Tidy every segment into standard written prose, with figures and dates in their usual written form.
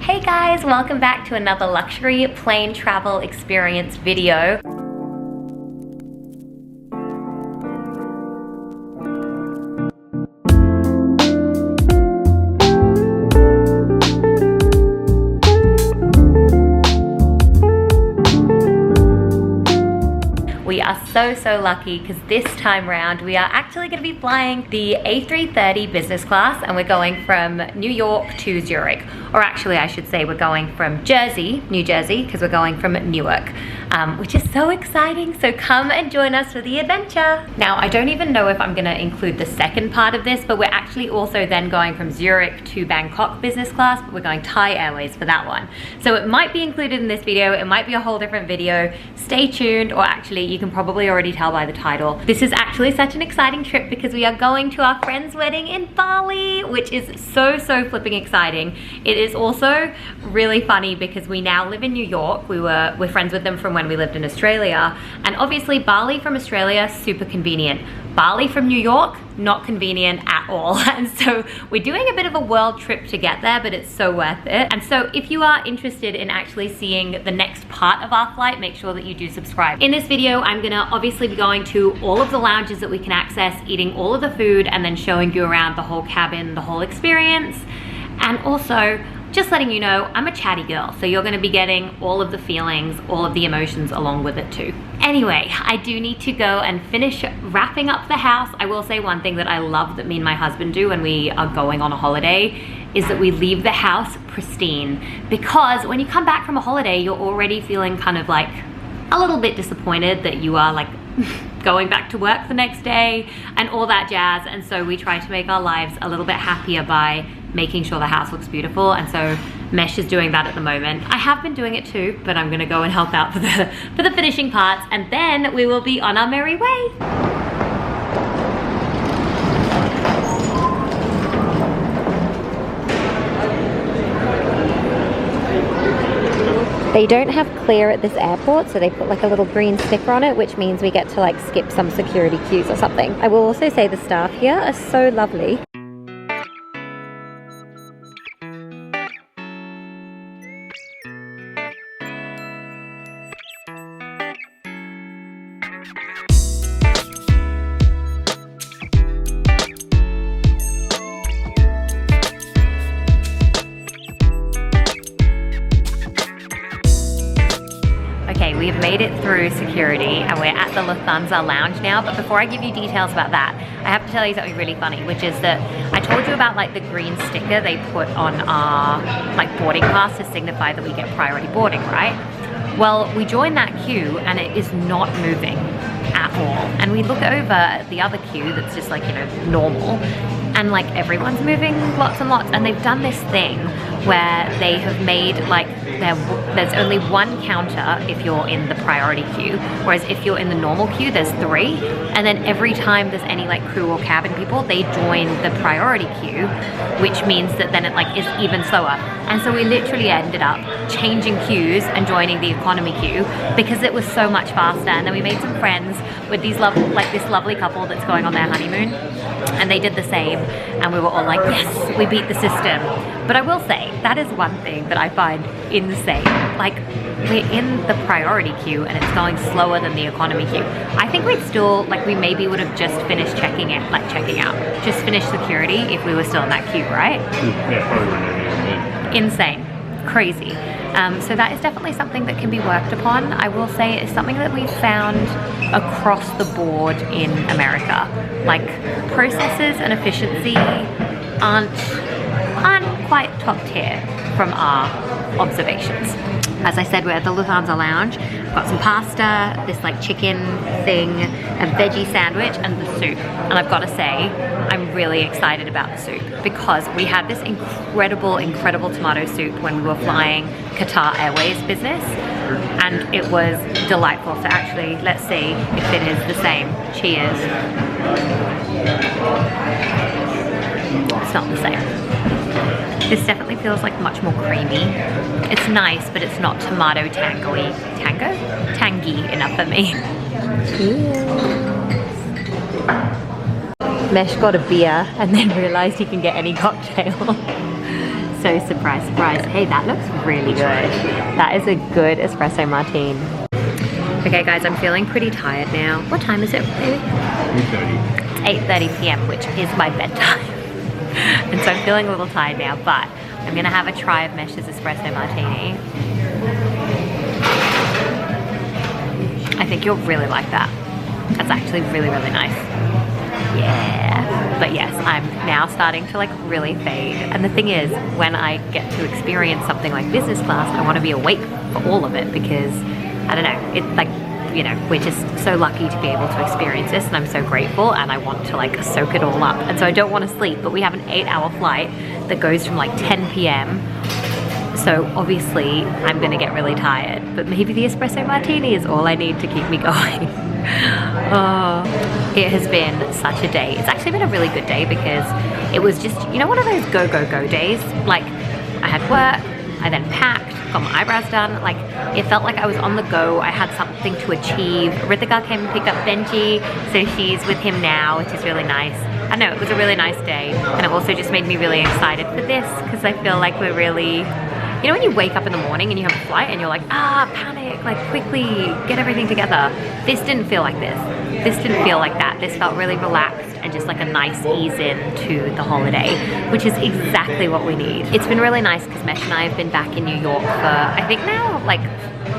Hey guys, welcome back to another luxury plane travel experience video. We are so lucky because this time round we are actually going to be flying the A330 business class, and we're going from New York to Zurich. Or actually I should say we're going from Jersey, New Jersey, because we're going from Newark, which is so exciting. So come and join us for the adventure. Now I don't even know if I'm going to include the second part of this, but we're actually also then going from Zurich to Bangkok business class, but we're going Thai Airways for that one. So it might be included in this video, it might be a whole different video. Stay tuned, or actually you can probably already tell by the title. This is actually such an exciting trip because we are going to our friend's wedding in Bali, which is so flipping exciting. It is also really funny because we now live in New York. We're friends with them from when we lived in Australia, and obviously Bali from Australia, super convenient. Bali from New York, not convenient at all. And so we're doing a bit of a world trip to get there, but it's so worth it. And so if you are interested in actually seeing the next part of our flight, make sure that you do subscribe. In this video, I'm gonna obviously be going to all of the lounges that we can access, eating all of the food, and then showing you around the whole cabin, the whole experience. And also, just letting you know, I'm a chatty girl, so you're gonna be getting all of the feelings, all of the emotions along with it too. Anyway, I do need to go and finish wrapping up the house. I will say one thing that I love that me and my husband do when we are going on a holiday is that we leave the house pristine, because when you come back from a holiday, you're already feeling kind of like a little bit disappointed that you are like going back to work the next day and all that jazz. And so we try to make our lives a little bit happier by making sure the house looks beautiful. And so Mesh is doing that at the moment. I have been doing it too, but I'm gonna go and help out for the finishing parts, and then we will be on our merry way. They don't have clear at this airport, so they put like a little green sticker on it, which means we get to like skip some security queues or something. I will also say the staff here are so lovely. Okay, we've made it through security and we're at the Lufthansa Lounge now, but before I give you details about that, I have to tell you something really funny, which is that I told you about like the green sticker they put on our like boarding pass to signify that we get priority boarding, right? Well, we joined that queue and it is not moving at all. And we look over at the other queue that's just like, you know, normal, and like everyone's moving lots and lots, and they've done this thing where they have made like there's only one counter if you're in the priority queue, whereas if you're in the normal queue there's 3, and then every time there's any like crew or cabin people, they join the priority queue, which means that then it like is even slower. And so we literally ended up changing queues and joining the economy queue because it was so much faster. And then we made some friends with these this lovely couple that's going on their honeymoon, and they did the same, and we were all like, yes, we beat the system. But I will say, that is one thing that I find insane. Like, we're in the priority queue and it's going slower than the economy queue. I think we'd still, like, we maybe would have just finished checking out, just finished security if we were still in that queue, right? Yeah, probably. Insane. Crazy. So that is definitely something that can be worked upon. I will say it's something that we've found across the board in America. Like, processes and efficiency aren't quite top tier from our observations. As I said, we're at the Lufthansa Lounge. We've got some pasta, this like chicken thing, a veggie sandwich, and the soup. And I've got to say, I'm really excited about the soup because we had this incredible tomato soup when we were flying Qatar Airways business, and it was delightful. So actually, let's see if it is the same. Cheers. It's not the same. This definitely feels like much more creamy. It's nice, but it's not tomato tangy enough for me. Mesh got a beer and then realized he can get any cocktail. So surprise, surprise. Hey, that looks really good. That is a good espresso martini. Okay guys, I'm feeling pretty tired now. What time is it, baby? 8:30. It's 8:30 p.m., which is my bedtime. And so I'm feeling a little tired now, but I'm gonna have a try of Mesh's espresso martini. I think you'll really like that. That's actually really, really nice. Yeah. But yes, I'm now starting to like really fade. And the thing is, when I get to experience something like business class, I want to be awake for all of it because, I don't know, it's like, you know, we're just so lucky to be able to experience this and I'm so grateful and I want to like soak it all up. And so I don't want to sleep, but we have an 8-hour flight that goes from like 10 p.m. So obviously I'm gonna get really tired, but maybe the espresso martini is all I need to keep me going. Oh, it has been such a day. It's actually been a really good day because it was just, you know, one of those go, go, go days. Like I had work, I then packed, got my eyebrows done. Like it felt like I was on the go. I had something to achieve. Ritika came and picked up Benji, so she's with him now, which is really nice. I know, it was a really nice day. And it also just made me really excited for this because I feel like we're really, you know when you wake up in the morning and you have a flight and you're like, panic, like quickly get everything together. This didn't feel like this. This didn't feel like that. This felt really relaxed and just like a nice ease into the holiday, which is exactly what we need. It's been really nice because Mesh and I have been back in New York for, I think now like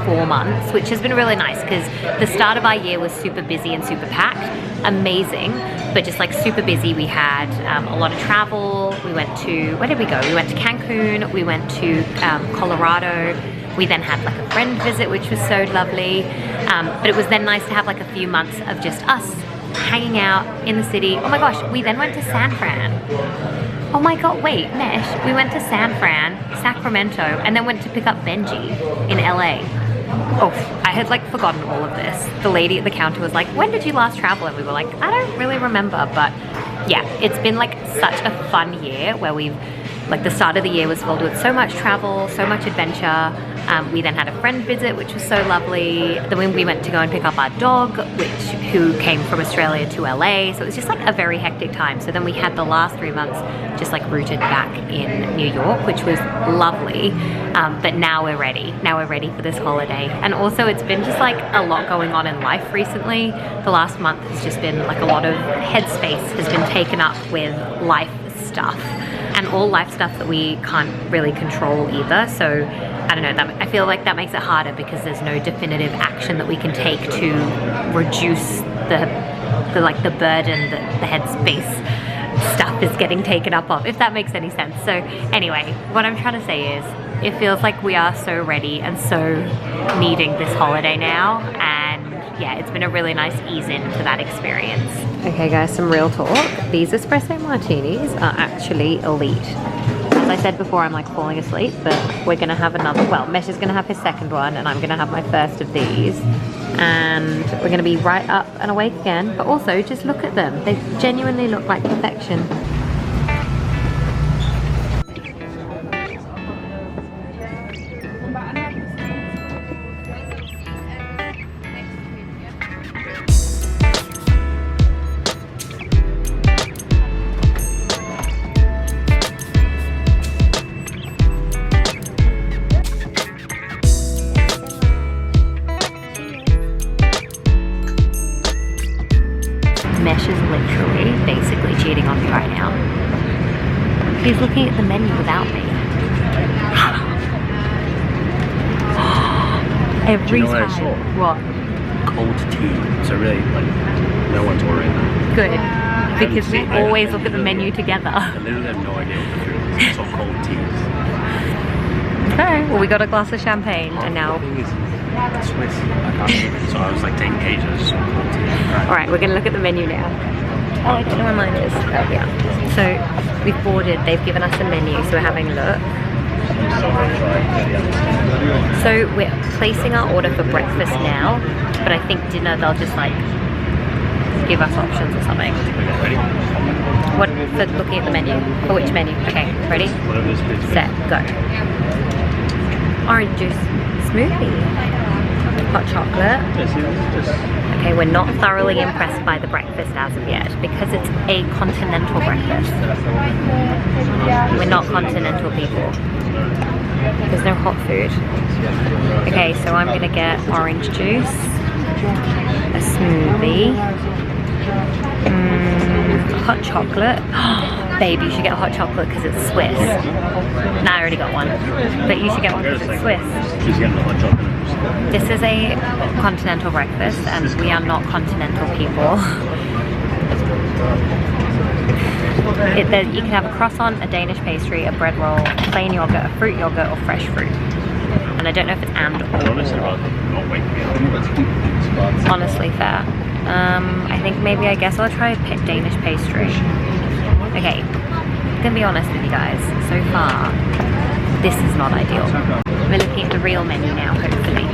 4 months, which has been really nice because the start of our year was super busy and super packed. Amazing, but just like super busy. We had a lot of travel. We went to, where did we go? We went to Cancun, we went to Colorado. We then had like a friend visit, which was so lovely. But it was then nice to have like a few months of just us hanging out in the city. Oh my gosh, we then went to San Fran. Oh my god, wait, Mesh, we went to San Fran, Sacramento, and then went to pick up Benji in LA. Oh, I had like forgotten all of this. The lady at the counter was like, when did you last travel? And we were like, I don't really remember, but yeah, it's been like such a fun year where we've, like the start of the year was filled with so much travel, so much adventure. We then had a friend visit, which was so lovely. Then we went to go and pick up our dog, who came from Australia to LA. So it was just like a very hectic time. So then we had the last 3 months just like rooted back in New York, which was lovely. But now we're ready. Now we're ready for this holiday. And also it's been just like a lot going on in life recently. The last month has just been like a lot of headspace has been taken up with life stuff. And all life stuff that we can't really control either. So I don't know, I feel like that makes it harder because there's no definitive action that we can take to reduce the burden that the headspace stuff is getting taken up of, if that makes any sense. So anyway, what I'm trying to say is it feels like we are so ready and so needing this holiday now. And yeah, it's been a really nice ease into that experience. Okay guys, some real talk. These espresso martinis are actually elite. As I said before, I'm like falling asleep, but we're gonna have another, well, Mesh is gonna have his second one and I'm gonna have my first of these. And we're gonna be right up and awake again, but also just look at them. They genuinely look like perfection. Mesh is literally basically cheating on me right now. He's looking at the menu without me. Every what I time. saw? What? Cold tea. So really, like, no one's ordering that. Good. Because we always look at the menu together. I literally have no idea what the food is. It's all cold teas. Okay, well we got a glass of champagne and now... Swiss. I can't remember. So I was like taking ages. Cold tea. Alright, we're gonna look at the menu now. Oh, I don't know where mine is. Oh yeah. So we've boarded, they've given us a menu, so we're having a look. So we're placing our order for breakfast now, but I think dinner they'll just like give us options or something. Ready? What, for looking at the menu? For which menu? Okay, ready? Set, go. Orange juice smoothie. Hot chocolate. Okay, we're not thoroughly impressed by the breakfast as of yet because it's a continental breakfast. We're not continental people. There's no hot food. Okay, so I'm gonna get orange juice, a smoothie, hot chocolate. Babe, you should get hot chocolate because it's Swiss. Nah, I already got one. But you should get one because it's Swiss. She's getting the hot chocolate. This is a continental breakfast and we are not continental people. You can have a croissant, a Danish pastry, a bread roll, plain yogurt, a fruit yogurt, or fresh fruit. And I don't know if it's and or. Honestly, fair. I think maybe, I guess I'll try a Danish pastry. Okay, I'm gonna be honest with you guys. So far, this is not ideal. We're looking at the real menu now, hopefully.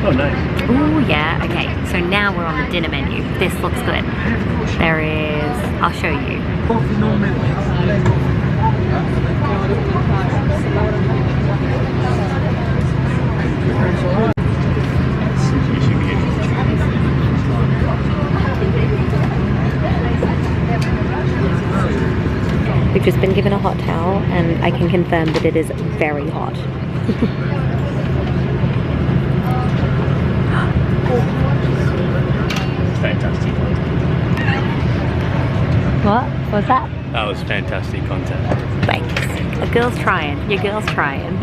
Oh, nice. Ooh, yeah, okay. So now we're on the dinner menu. This looks good. There is, I'll show you. We've just been given a hot towel and I can confirm that it is very hot. Fantastic content. What was that? That was fantastic content. Thanks. A girl's trying. Your girl's trying.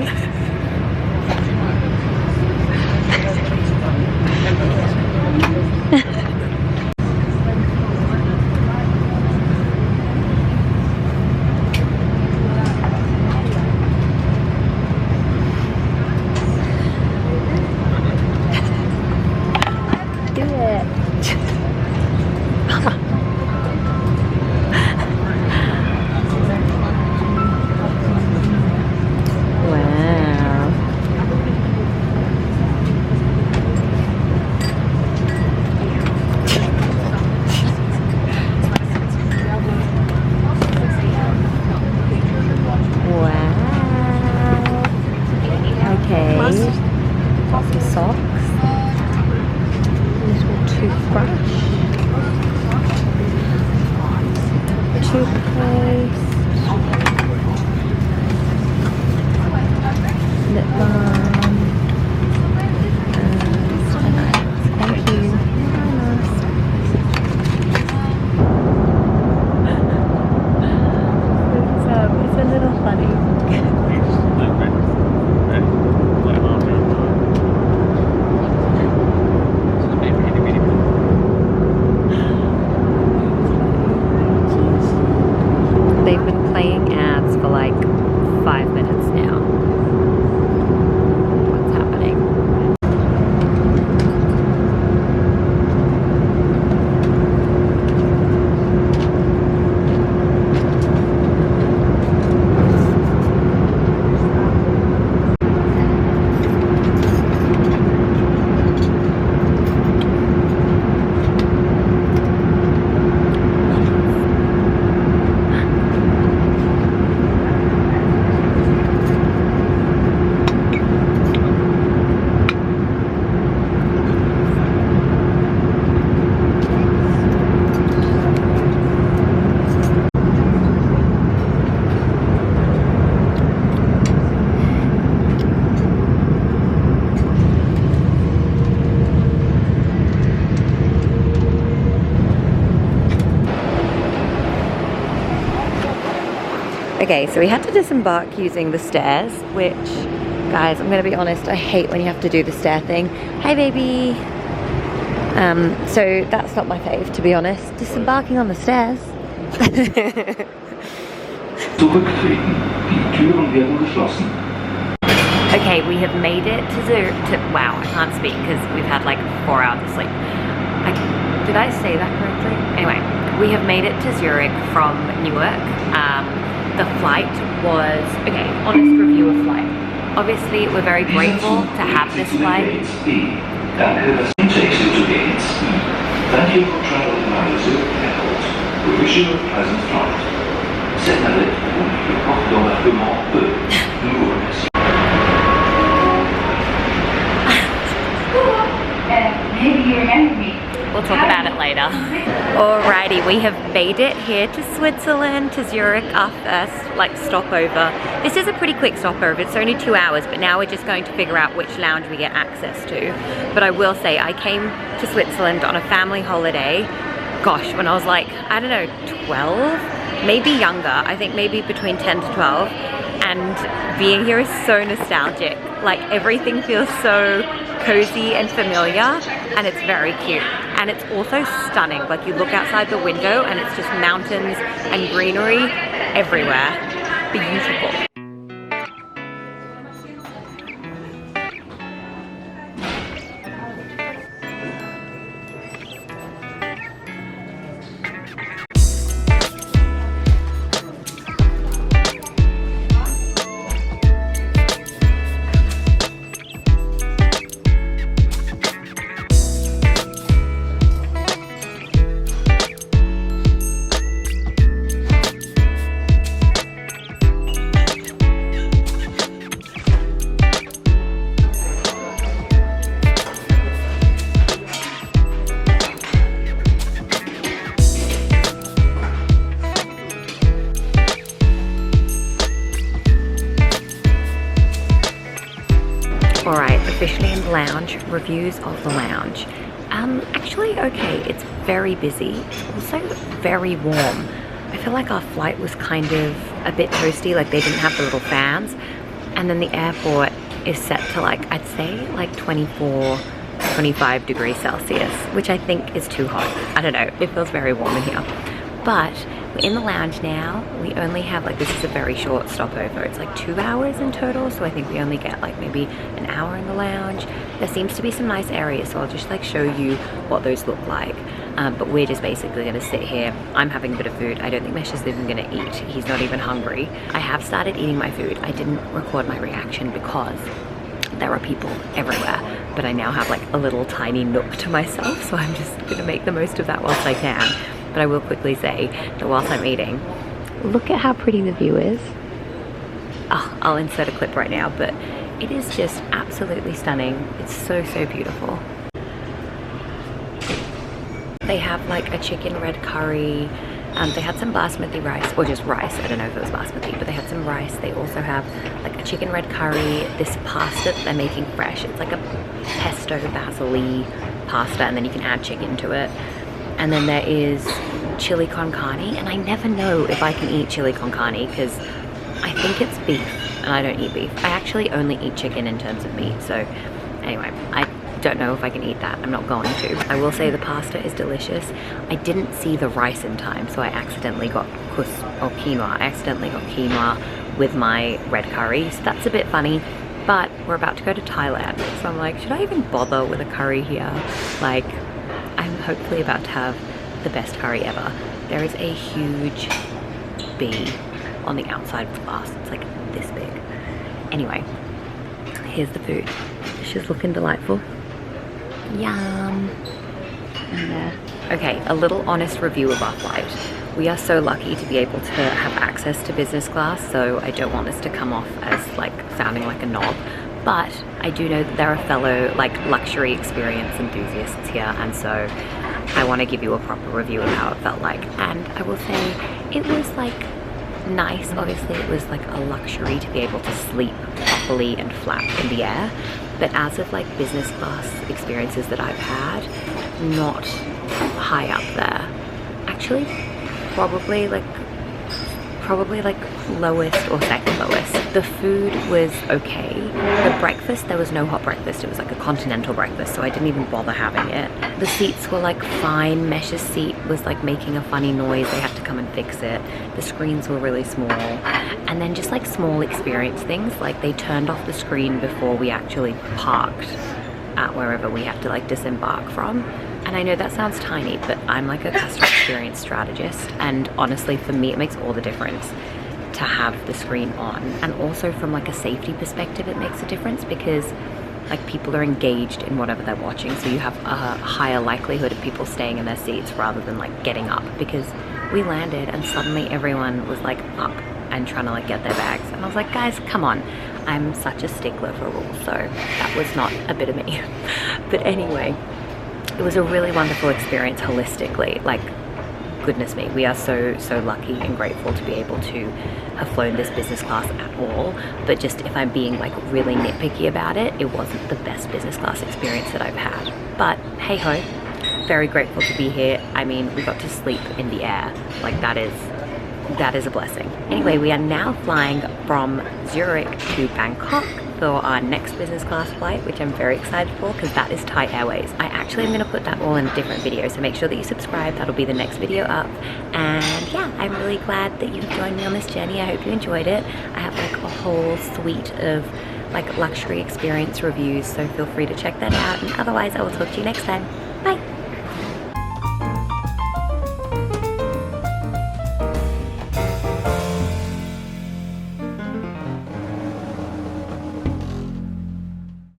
Okay, so we had to disembark using the stairs, which, guys, I'm gonna be honest, I hate when you have to do the stair thing. Hi, baby. So that's not my fave, to be honest. Disembarking on the stairs. Okay, we have made it to Zurich. Wow, I can't speak because we've had like 4 hours of sleep. Did I say that correctly? Anyway, we have made it to Zurich from Newark. The flight was, okay, honest review of flight. Obviously, we're very grateful to have this flight. Thank you for traveling via Zurich Airport. We wish you a pleasant flight. Cette navette roule le porte d'embarquement E. Nous vous remercions. later. Alrighty, we have made it here to Switzerland, to Zurich, our first like stopover. This is a pretty quick stopover, it's only 2 hours, but now we're just going to figure out which lounge we get access to. But I will say, I came to Switzerland on a family holiday, gosh, when I was like, I don't know, 12? Maybe younger, I think maybe between 10 to 12. And being here is so nostalgic. Like everything feels so cozy and familiar, and it's very cute. And it's also stunning. Like you look outside the window and it's just mountains and greenery everywhere. Beautiful. Alright, officially in the lounge, reviews of the lounge. Actually okay, it's very busy, it's also very warm. I feel like our flight was kind of a bit toasty, like they didn't have the little fans. And then the airport is set to like, I'd say like 24, 25 degrees Celsius, which I think is too hot. I don't know, it feels very warm in here. But we're in the lounge now. We only have like, this is a very short stopover. It's like 2 hours in total. So I think we only get like maybe an hour in the lounge. There seems to be some nice areas. So I'll just like show you what those look like. But we're just basically gonna sit here. I'm having a bit of food. I don't think Mesh is even gonna eat. He's not even hungry. I have started eating my food. I didn't record my reaction because there are people everywhere, but I now have like a little tiny nook to myself. So I'm just gonna make the most of that whilst I can. But I will quickly say that whilst I'm eating, look at how pretty the view is. Oh, I'll insert a clip right now, but it is just absolutely stunning. It's so, so beautiful. They have like a chicken red curry. They had some basmati rice, or just rice. I don't know if it was basmati, but they had some rice. They also have like a chicken red curry, this pasta that they're making fresh. It's like a pesto basil-y pasta, and then you can add chicken to it. And then there is chili con carne, and I never know if I can eat chili con carne because I think it's beef and I don't eat beef. I actually only eat chicken in terms of meat, so anyway, I don't know if I can eat that. I'm not going to. I will say the pasta is delicious. I didn't see the rice in time, so I accidentally got quinoa. I accidentally got quinoa with my red curry, so that's a bit funny. But we're about to go to Thailand, so I'm like, should I even bother with a curry here? Like, I'm hopefully about to have the best curry ever. There is a huge bee on the outside of the glass. It's like this big. Anyway, here's the food. She's looking delightful. Yum. And there. Okay, a little honest review of our flight. We are so lucky to be able to have access to business class, so I don't want this to come off as like sounding like a knob. But I do know that there are fellow like luxury experience enthusiasts here, and so I want to give you a proper review of how it felt like. And I will say it was like nice. Obviously it was like a luxury to be able to sleep properly and flat in the air, but as of like business class experiences that I've had, not high up there. Actually probably like lowest or second lowest. The food was okay. The breakfast, there was no hot breakfast. It was like a continental breakfast, so I didn't even bother having it. The seats were like fine. Mesh's seat was like making a funny noise. They had to come and fix it. The screens were really small. And then just like small experience things, like they turned off the screen before we actually parked at wherever we had to like disembark from. And I know that sounds tiny, but I'm like a customer experience strategist, and honestly for me it makes all the difference to have the screen on. And also from like a safety perspective it makes a difference because like people are engaged in whatever they're watching, so you have a higher likelihood of people staying in their seats rather than like getting up, because we landed and suddenly everyone was like up and trying to like get their bags, and I was like, guys, come on. I'm such a stickler for rules, so that was not a bit of me. But anyway, it was a really wonderful experience holistically. Like, goodness me, we are so lucky and grateful to be able to have flown this business class at all. But just if I'm being like really nitpicky about it, it wasn't the best business class experience that I've had. But hey ho, very grateful to be here. I mean, we got to sleep in the air. Like, that is a blessing. Anyway, we are now flying from Zurich to Bangkok for our next business class flight, which I'm very excited for because that is Thai Airways. I actually am going to put that all in a different video, so make sure that you subscribe. That'll be the next video up. And yeah, I'm really glad that you've joined me on this journey. I hope you enjoyed it. I have like a whole suite of like luxury experience reviews, so feel free to check that out. And otherwise, I will talk to you next time. Bye.